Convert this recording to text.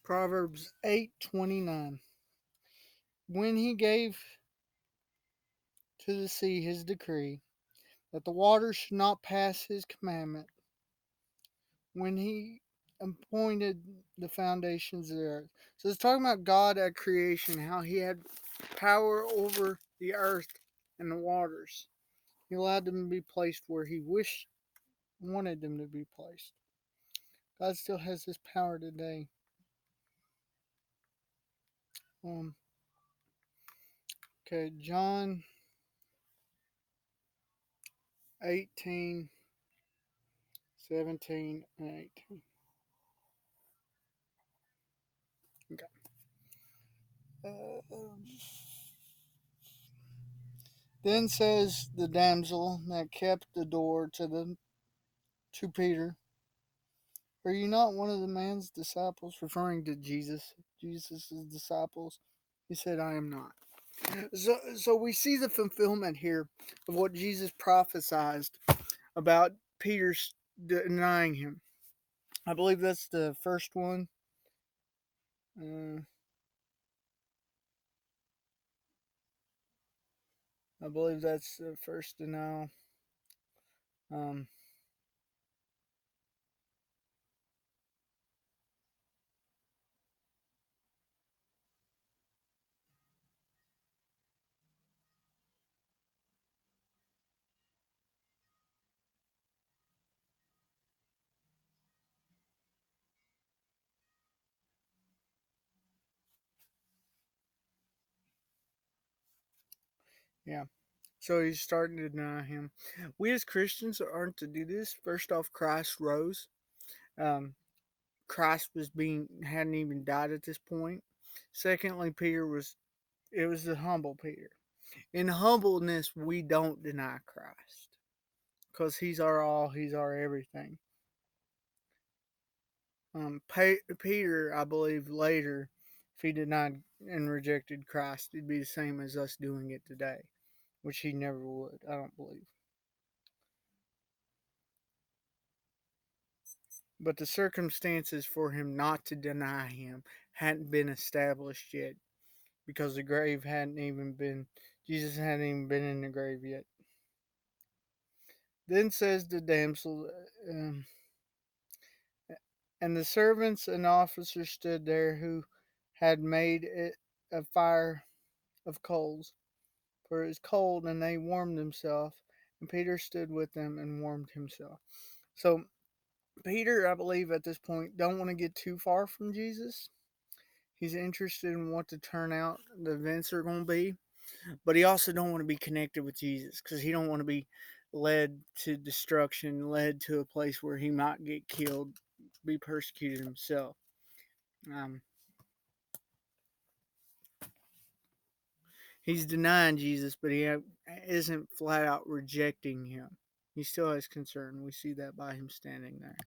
Proverbs 8:29. When he gave to the sea his decree, that the waters should not pass his commandment, when he appointed the foundations of the earth. So it's talking about God at creation, how he had power over the earth and the waters. He allowed them to be placed where he wanted them to be placed. God still has this power today. Um, okay, John 18, 17, and 18. Okay. Then says the damsel that kept the door to Peter, "Are you not one of the man's disciples?" Referring to Jesus' disciples. He said, "I am not." So we see the fulfillment here of what Jesus prophesied about Peter denying him. I believe that's the first one. Uh, I believe that's the first denial. Um, yeah. So he's starting to deny him. We as Christians aren't to do this. First off, Christ rose. Um, Christ hadn't even died at this point. Secondly, Peter was it was the humble Peter. In humbleness, we don't deny Christ because He's our all, He's our everything. Peter, I believe, later, if he denied and rejected Christ, it'd be the same as us doing it today, which he never would. I don't believe. But the circumstances for him not to deny him hadn't been established yet because the grave hadn't even been, Jesus hadn't even been in the grave yet. Then says the damsel, and the servants and officers stood there who had made it a fire of coals, for it was cold, and they warmed themselves. And Peter stood with them and warmed himself. So Peter, I believe, at this point, don't want to get too far from Jesus. He's interested in what the events are going to be, but he also don't want to be connected with Jesus because he don't want to be led to destruction, led to a place where he might get killed, be persecuted himself. Um, he's denying Jesus, but he isn't flat out rejecting him. He still has concern. We see that by him standing there.